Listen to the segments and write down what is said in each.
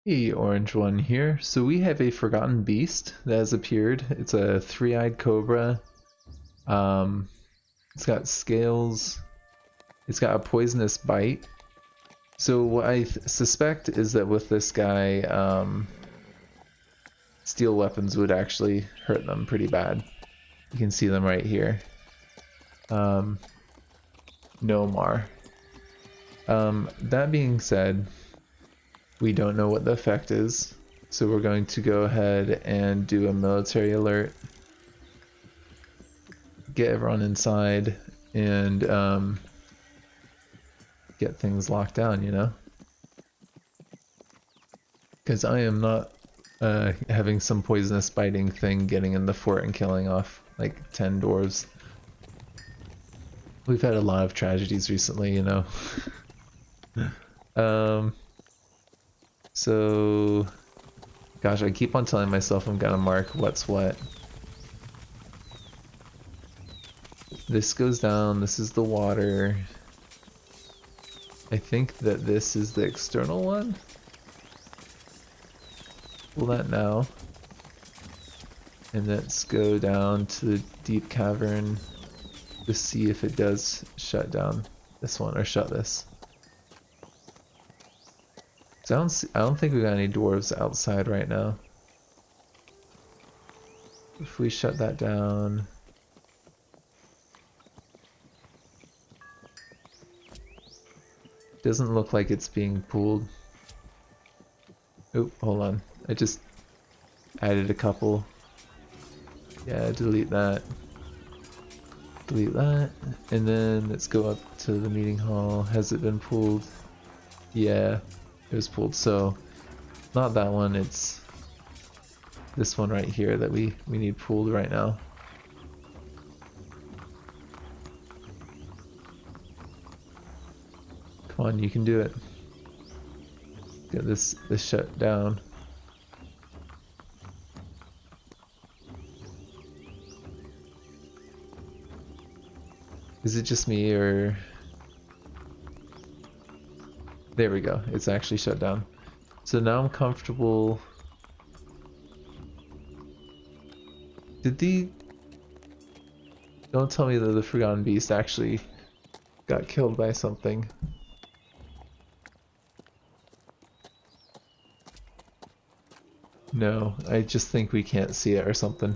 Hey, Orange One here. So we have a forgotten beast that has appeared. It's a three-eyed cobra. Um, it's got scales. It's got a poisonous bite. So what I suspect is that with this guy, steel weapons would actually hurt them pretty bad. You can see them right here. Um, Nomar. That being said, we don't know what the effect is. So we're going to go ahead and do a military alert, get everyone inside, and get things locked down, you know? Because I am not having some poisonous biting thing getting in the fort and killing off like 10 dwarves. We've had a lot of tragedies recently, you know? um, so, gosh, I keep on telling myself I'm gonna mark what's what. This goes down, this is the water. I think that this is the external one. Pull that now. And let's go down to the deep cavern to see if it does shut down this one or shut this. So I don't think we got any dwarves outside right now. If we shut that down. Doesn't look like it's being pulled. Oh, hold on. I just added a couple. Yeah, delete that. Delete that. And then let's go up to the meeting hall. Has it been pulled? Yeah, it was pulled. So, not that one, it's this one right here that we need pulled right now. Come on, you can do it. Get this shut down. Is it just me or... There we go. It's actually shut down. So now I'm comfortable. Did the... Don't tell me that the Forgotten Beast actually got killed by something. No, I just think we can't see it or something.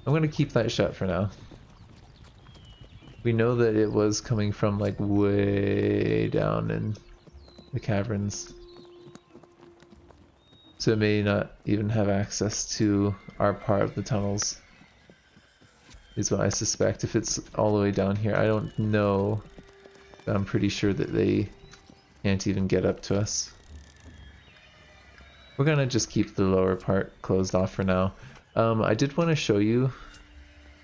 I'm gonna keep that shut for now. We know that it was coming from like way down in the caverns. So it may not even have access to our part of the tunnels. Is what I suspect. If it's all the way down here, I don't know. But I'm pretty sure that they can't even get up to us. We're gonna just keep the lower part closed off for now. I did want to show you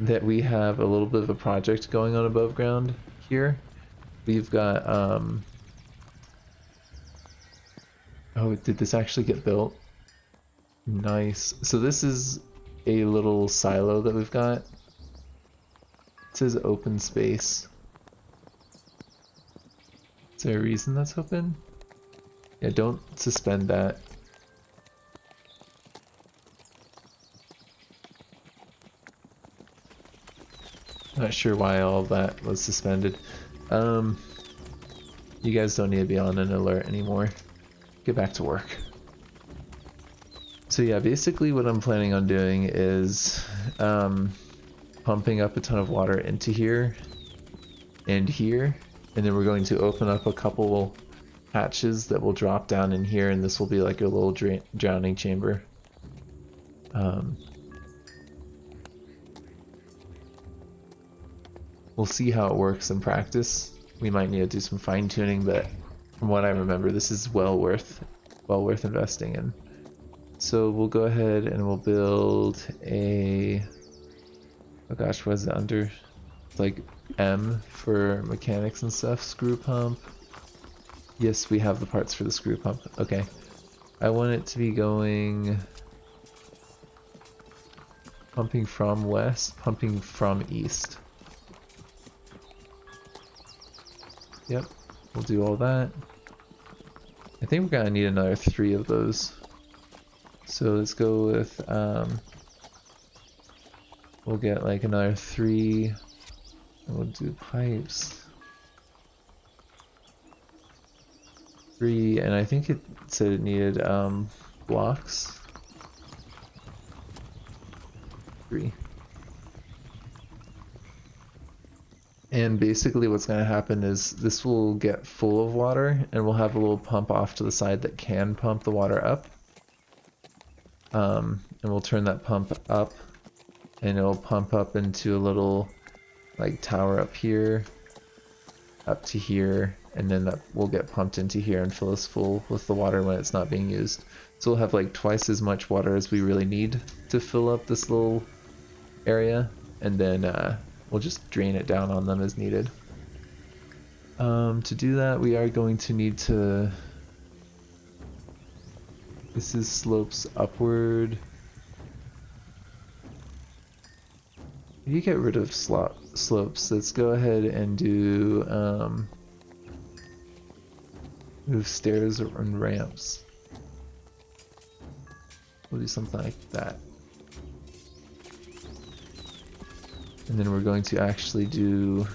that we have a little bit of a project going on above ground here. We've got, oh, did this actually get built? Nice. So this is a little silo that we've got. It says open space. Is there a reason that's open? Yeah, don't suspend that. Not sure why all of that was suspended. You guys don't need to be on an alert anymore. Get back to work. So yeah, basically what I'm planning on doing is pumping up a ton of water into here and here, and then we're going to open up a couple hatches that will drop down in here, and this will be like a little drowning chamber. We'll see how it works in practice. We might need to do some fine tuning, but from what I remember, this is well worth investing in. So we'll go ahead and we'll build a, oh gosh, what is it under? It's like M for mechanics and stuff. Screw pump. Yes, we have the parts for the screw pump. Okay. I want it to be going, pumping from west, pumping from east. Yep, we'll do all that. I think we're gonna need another 3 of those. So let's go with, we'll get like another 3, and we'll do pipes. 3, and I think it said it needed, blocks. 3. And basically what's going to happen is this will get full of water, and we'll have a little pump off to the side that can pump the water up. And we'll turn that pump up, and it'll pump up into a little like tower up here, up to here, and then that will get pumped into here and fill us full with the water when it's not being used. So we'll have like twice as much water as we really need to fill up this little area, and then we'll just drain it down on them as needed. To do that, we are going to need to... This is slopes upward. If you get rid of slopes, let's go ahead and do move stairs and ramps. We'll do something like that. And then we're going to actually do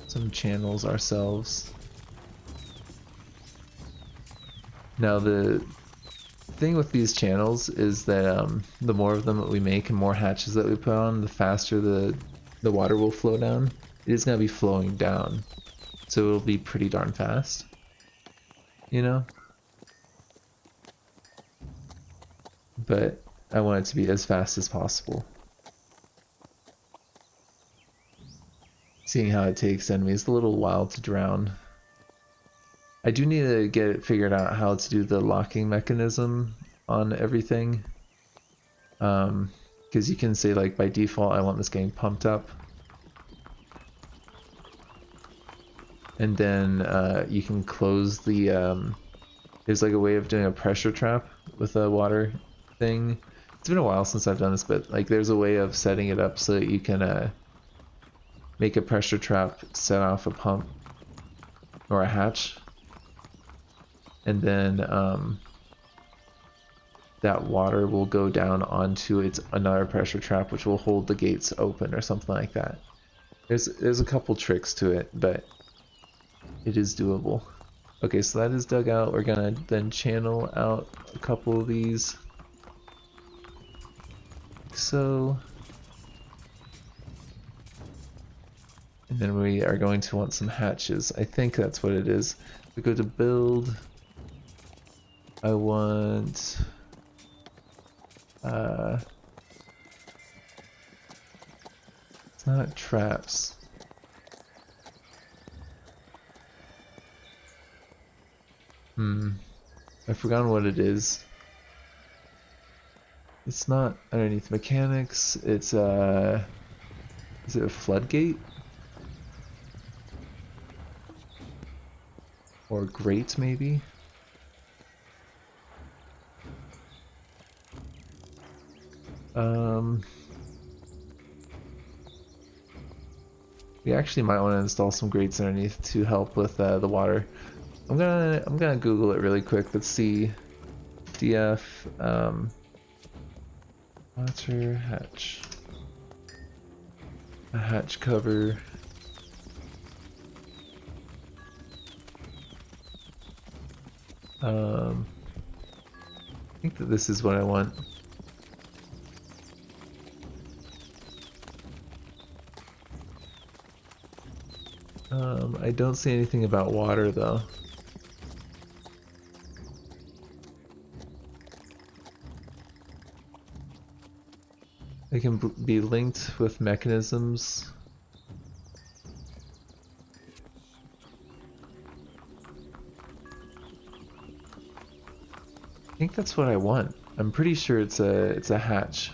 some channels ourselves. Now the thing with these channels is that the more of them that we make and more hatches that we put on, the faster the water will flow down. It is going to be flowing down, so it'll be pretty darn fast, you know? But I want it to be as fast as possible. Seeing how it takes enemies a little while to drown. I do need to get it figured out how to do the locking mechanism on everything. Because you can say like by default I want this getting pumped up. And then you can close the, there's like a way of doing a pressure trap with a water thing. It's been a while since I've done this, but like there's a way of setting it up so that you can make a pressure trap set off a pump or a hatch. And then that water will go down onto another pressure trap, which will hold the gates open or something like that. There's a couple tricks to it, but it is doable. Okay, so that is dug out. We're gonna then channel out a couple of these. Like so. And then we are going to want some hatches. I think that's what it is. We go to build. I want... it's not traps. I've forgotten what it is. It's not underneath mechanics. It's is it a floodgate? Or grate maybe? We actually might want to install some grates underneath to help with the water. I'm gonna Google it really quick. Let's see. DF water hatch. A hatch cover. I think that this is what I want. I don't see anything about water though. They can be linked with mechanisms. I think that's what I want. I'm pretty sure it's a hatch.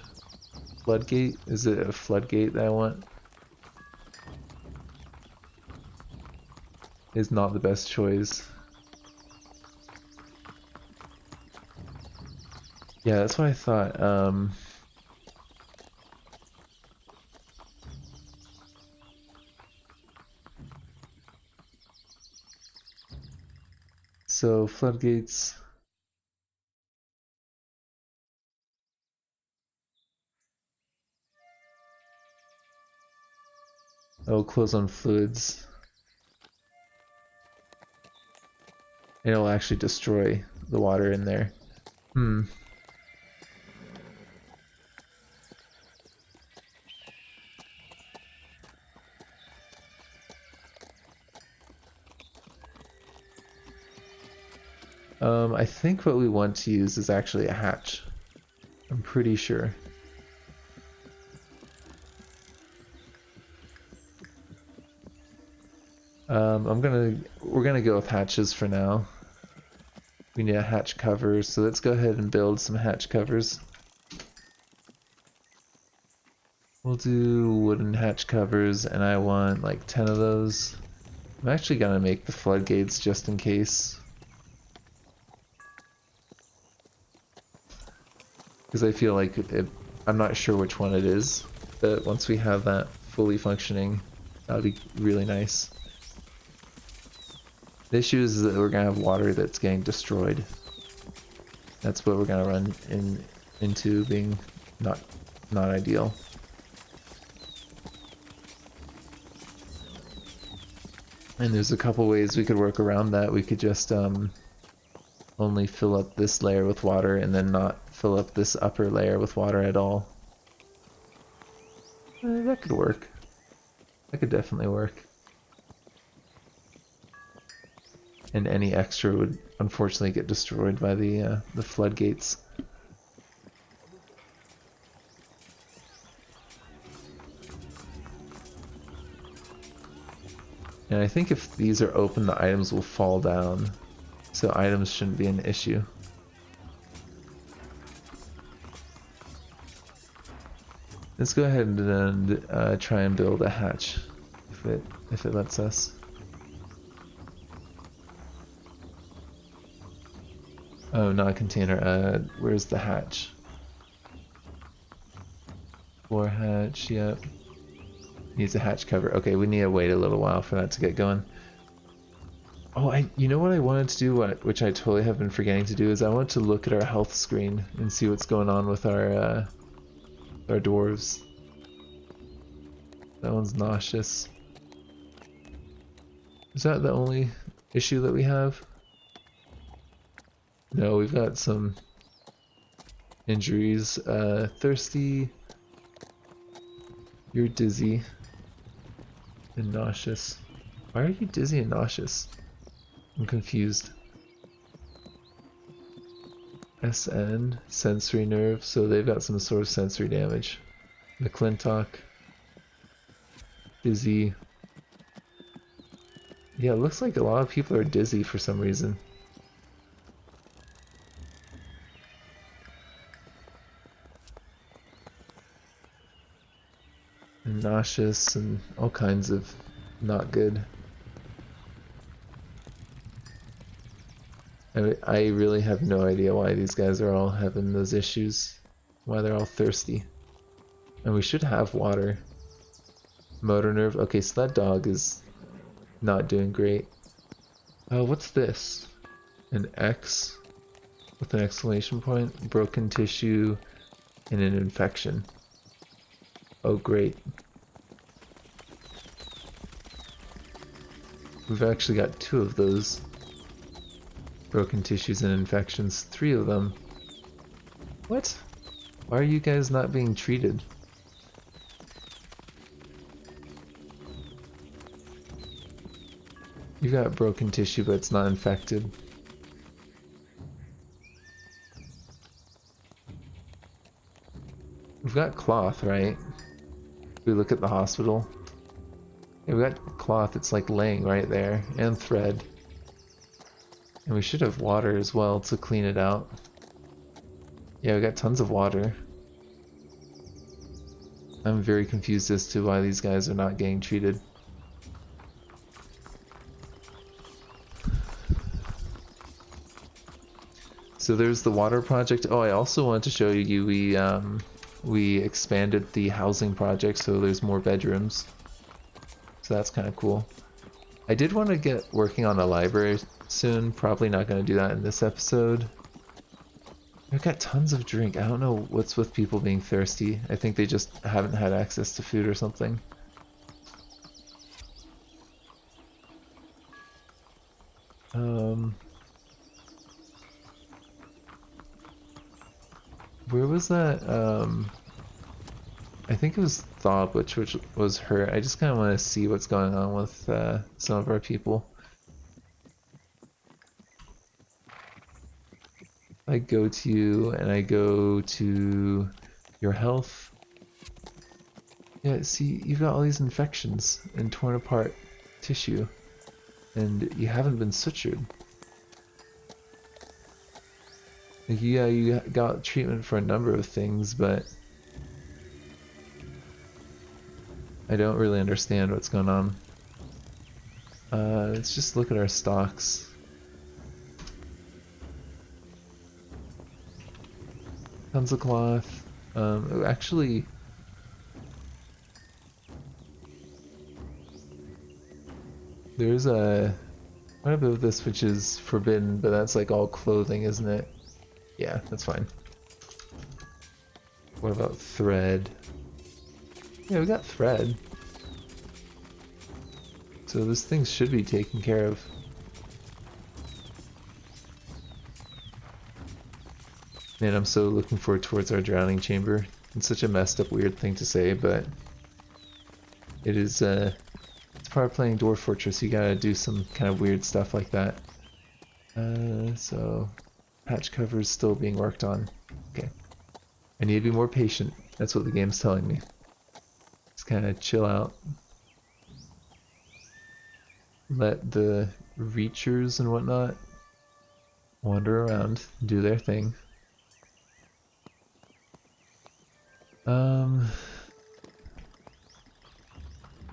Floodgate? Is it a floodgate that I want? Is not the best choice. Yeah, that's what I thought. So floodgates. Oh, close on fluids. It'll actually destroy the water in there. Hmm. I think what we want to use is actually a hatch. I'm pretty sure. We're gonna go with hatches for now. We need a hatch cover, so let's go ahead and build some hatch covers. We'll do wooden hatch covers, and I want like 10 of those. I'm actually gonna make the floodgates just in case. Because I feel like I'm not sure which one it is, but once we have that fully functioning, that'll be really nice. The issue is that we're gonna have water that's getting destroyed. That's what we're gonna run into being not ideal. And there's a couple ways we could work around that. We could just only fill up this layer with water and then not fill up this upper layer with water at all. That could work. That could definitely work. And any extra would unfortunately get destroyed by the floodgates. And I think if these are open, the items will fall down. So items shouldn't be an issue. Let's go ahead and try and build a hatch, if it lets us. Oh, not a container. Where's the hatch? Floor hatch. Yep. Needs a hatch cover. Okay, we need to wait a little while for that to get going. Oh, you know what I wanted to do, which I totally have been forgetting to do, is I want to look at our health screen and see what's going on with our dwarves. That one's nauseous. Is that the only issue that we have? No, we've got some injuries. Thirsty. You're dizzy and nauseous. Why are you dizzy and nauseous? I'm confused. SN, sensory nerve, so they've got some sort of sensory damage. McClintock, dizzy. Yeah, it looks like a lot of people are dizzy for some reason. And nauseous and all kinds of not good. I really have no idea why these guys are all having those issues. Why they're all thirsty. And we should have water. Motor nerve. Okay, so that dog is not doing great. Oh, what's this? An X with an exclamation point, broken tissue, and an infection. Oh, great. We've actually got 2 of those. Broken tissues and infections. 3 of them. What? Why are you guys not being treated? You've got broken tissue, but it's not infected. We've got cloth, right? We look at the hospital. Yeah, we got cloth, it's like laying right there, and thread. And we should have water as well to clean it out. Yeah, we got tons of water. I'm very confused as to why these guys are not getting treated. So there's the water project. Oh, I also wanted to show you we expanded the housing project, so there's more bedrooms. So that's kind of cool. I did want to get working on a library soon. Probably not going to do that in this episode. I've got tons of drink. I don't know what's with people being thirsty. I think they just haven't had access to food or something. Um, where was that? I think it was Thob, which was her. I just kind of want to see what's going on with some of our people. I go to you and I go to your health. Yeah, see, you've got all these infections and torn apart tissue, and you haven't been sutured. Like, yeah, you got treatment for a number of things, but I don't really understand what's going on. Let's just look at our stocks. Tons of cloth. Actually, there's quite a bit of this which is forbidden, but that's like all clothing, isn't it? Yeah, that's fine. What about thread? Yeah, we got thread. So this thing should be taken care of. Man, I'm so looking forward towards our drowning chamber. It's such a messed up, weird thing to say, but it is, it's part of playing Dwarf Fortress. You gotta do some kind of weird stuff like that. So patch cover is still being worked on. Okay. I need to be more patient. That's what the game's telling me. Just kind of chill out. Let the reachers and whatnot wander around, do their thing. I'm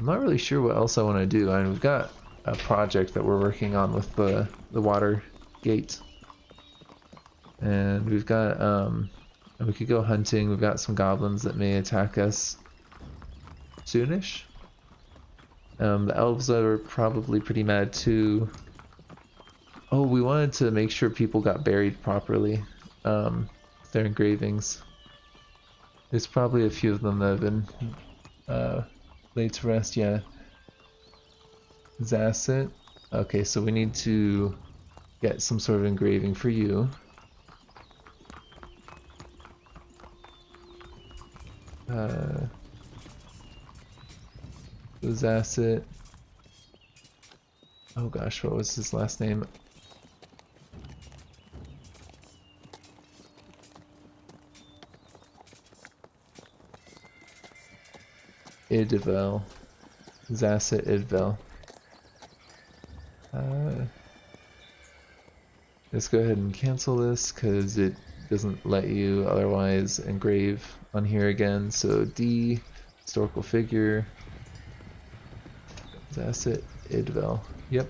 not really sure what else I want to do. I mean, we've got a project that we're working on with the water gate, and we've got we could go hunting. We've got some goblins that may attack us soonish. The elves are probably pretty mad too. Oh, we wanted to make sure people got buried properly. Their engravings. There's probably a few of them that have been uh, laid to rest. Yeah. Zasset. Okay, so we need to get some sort of engraving for you. Zasset. Oh gosh, what was his last name? Idvel. Zasset Idvel. Let's go ahead and cancel this because it doesn't let you otherwise engrave on here again. So D, historical figure, Zasset Idvel. Yep.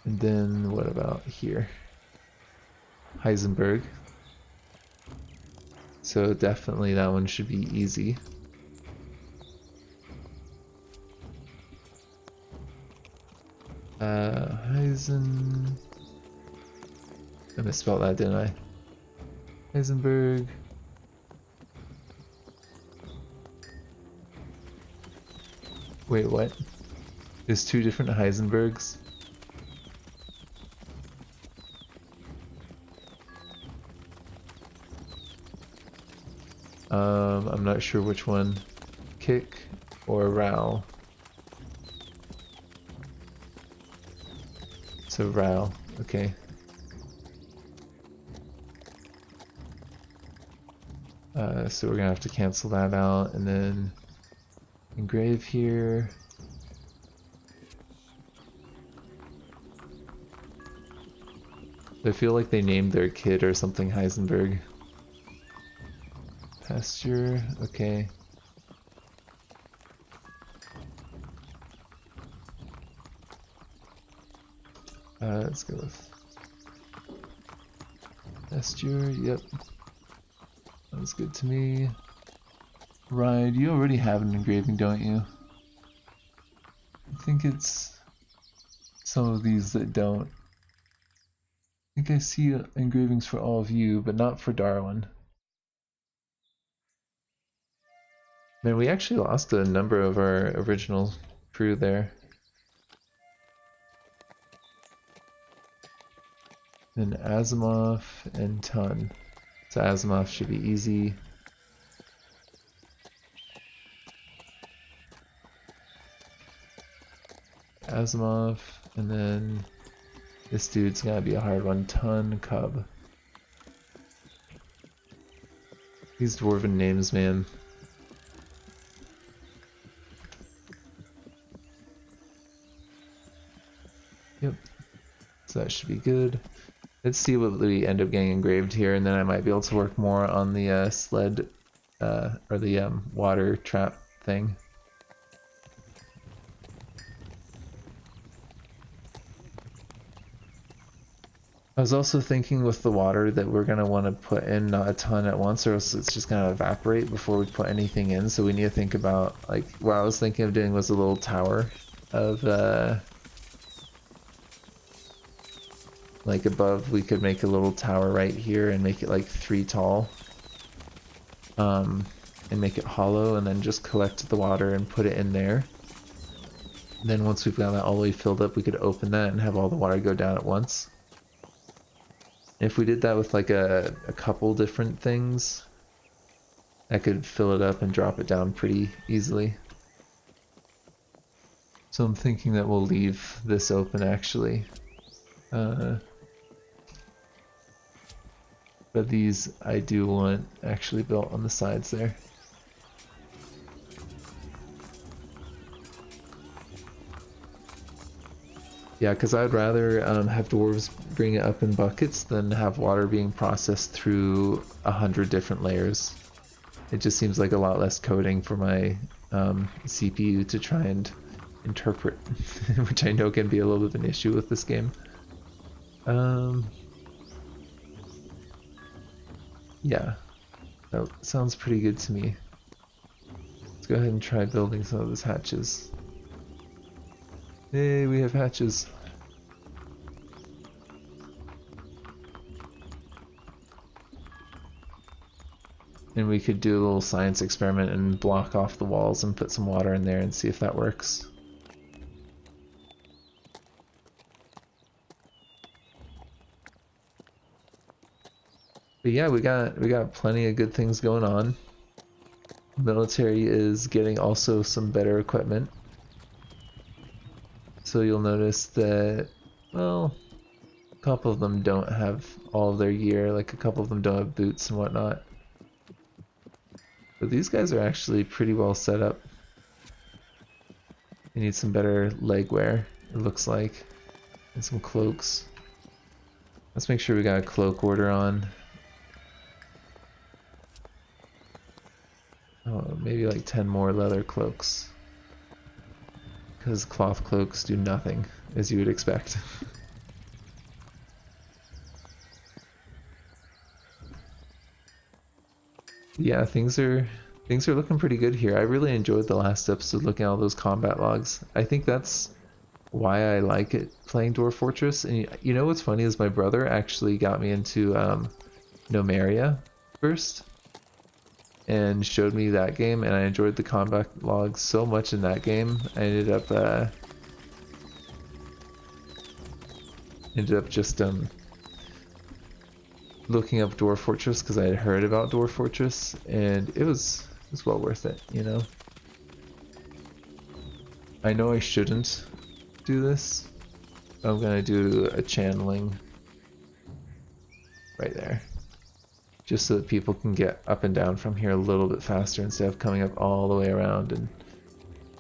And then what about here? Heisenberg. So definitely that one should be easy. Heisen... I misspelled that, didn't I? Heisenberg. Wait, what? There's two different Heisenbergs? I'm not sure which one. Kick or Rao. So Rao, okay. So we're gonna have to cancel that out and then engrave here. I feel like they named their kid or something Heisenberg. Pasture, okay. Let's go with pasture, yep. Sounds good to me. Ride, you already have an engraving, don't you? I think it's some of these that don't. I think I see engravings for all of you, but not for Darwin. Man, we actually lost a number of our original crew there. Then Asimov and Ton. So Asimov should be easy. Asimov, and then this dude's gotta be a hard one. Ton, Cub. These dwarven names, man. Yep. So that should be good. Let's see what we end up getting engraved here, and then I might be able to work more on the sled, or the water trap thing. I was also thinking with the water that we're gonna want to put in not a ton at once, or else it's just gonna evaporate before we put anything in. So we need to think about, like, what I was thinking of doing was a little tower of like above. We could make a little tower right here and make it like 3 tall, and make it hollow, and then just collect the water and put it in there. Then once we've got that all the way filled up, we could open that and have all the water go down at once. If we did that with like a couple different things, I could fill it up and drop it down pretty easily. So I'm thinking that we'll leave this open actually. But these I do want actually built on the sides there. Yeah, because I'd rather have dwarves bring it up in buckets than have water being processed through 100 different layers. It just seems like a lot less coding for my CPU to try and interpret, which I know can be a little bit of an issue with this game. Yeah, that sounds pretty good to me. Let's go ahead and try building some of those hatches. Hey, we have hatches. And we could do a little science experiment and block off the walls and put some water in there and see if that works. But yeah, we got plenty of good things going on. Military is getting also some better equipment. So you'll notice that, well, a couple of them don't have all of their gear, like a couple of them don't have boots and whatnot. But these guys are actually pretty well set up. They need some better leg wear, it looks like, and some cloaks. Let's make sure we got a cloak order on. Oh, maybe like 10 more leather cloaks. Because cloth cloaks do nothing, as you would expect. Yeah, things are looking pretty good here. I really enjoyed the last episode looking at all those combat logs. I think that's why I like it playing Dwarf Fortress. And you know what's funny is my brother actually got me into Nomeria first and showed me that game, and I enjoyed the combat logs so much in that game. I ended up just looking up Dwarf Fortress because I had heard about Dwarf Fortress, and it was well worth it, you know. I know I shouldn't do this. I'm gonna do a channeling right there, just so that people can get up and down from here a little bit faster instead of coming up all the way around and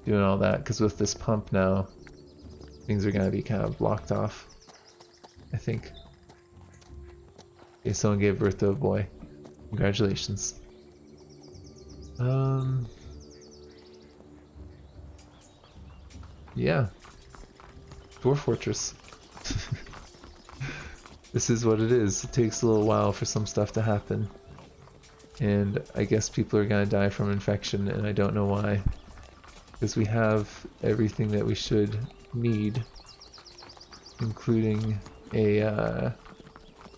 doing all that, because with this pump now, things are gonna be kind of blocked off, I think. Okay, someone gave birth to a boy. Congratulations. Yeah. Dwarf Fortress. This is what it is. It takes a little while for some stuff to happen. And I guess people are gonna die from infection, and I don't know why. Because we have everything that we should need, including a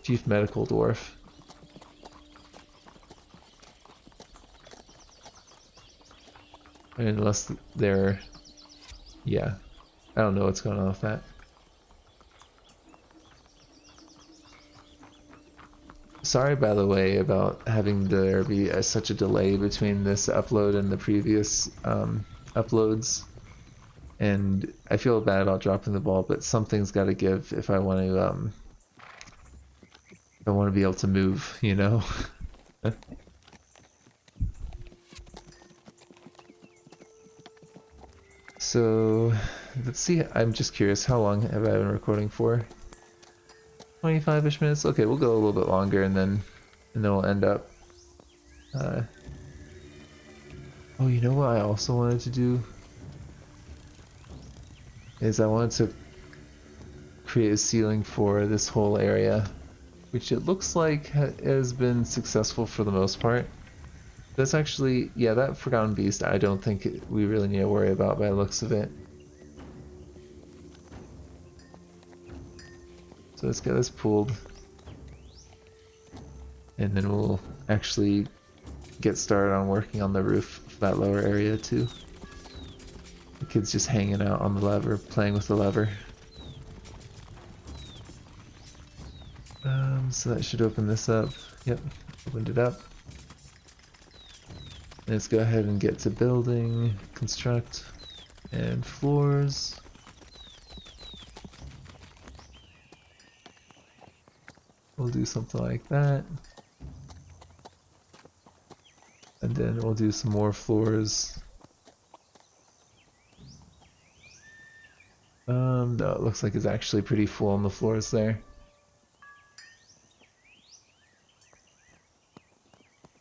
chief medical dwarf. Unless they're... yeah. I don't know what's going on with that. sorry, by the way, about having there be such a delay between this upload and the previous uploads. And I feel bad about dropping the ball, but something's got to give if I want to be able to move, you know. So let's see. I'm just curious, how long have I been recording for? 25-ish minutes. Okay, we'll go a little bit longer, and then we'll end up. Oh, you know what I also wanted to do is I wanted to create a ceiling for this whole area, which it looks like has been successful for the most part. That's actually, yeah, that Forgotten Beast, I don't think we really need to worry about by the looks of it. So let's get this pulled. And then we'll actually get started on working on the roof of that lower area too. The kid's just hanging out on the lever, playing with the lever. So that should open this up. Yep, opened it up. Let's go ahead and get to building, construct, and floors. We'll do something like that. And then we'll do some more floors. No, it looks like it's actually pretty full on the floors there.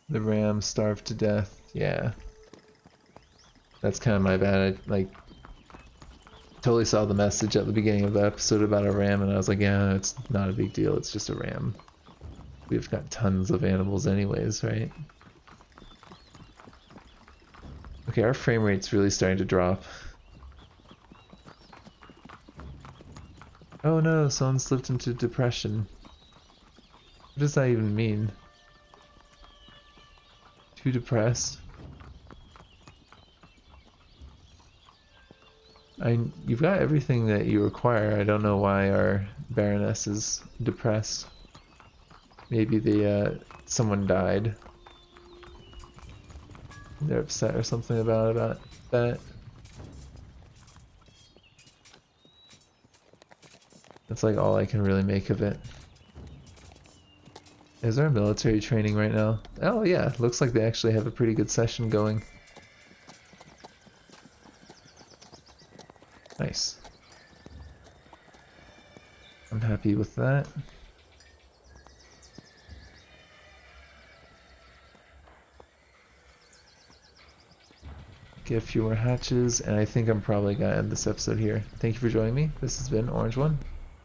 The ram starved to death. Yeah. That's kind of my bad. I, like, totally saw the message at the beginning of the episode about a ram, and I was like, yeah, it's not a big deal. It's just a ram. We've got tons of animals anyways, right? Okay, our frame rate's really starting to drop. Oh no, someone slipped into depression. What does that even mean? Too depressed? You've got everything that you require. I don't know why our Baroness is depressed. Maybe someone died. They're upset or something about that. That's like all I can really make of it. Is there military training right now? Oh yeah, looks like they actually have a pretty good session going. Nice. I'm happy with that. Get a few more hatches, and I think I'm probably gonna end this episode here. Thank you for joining me. This has been Orange One.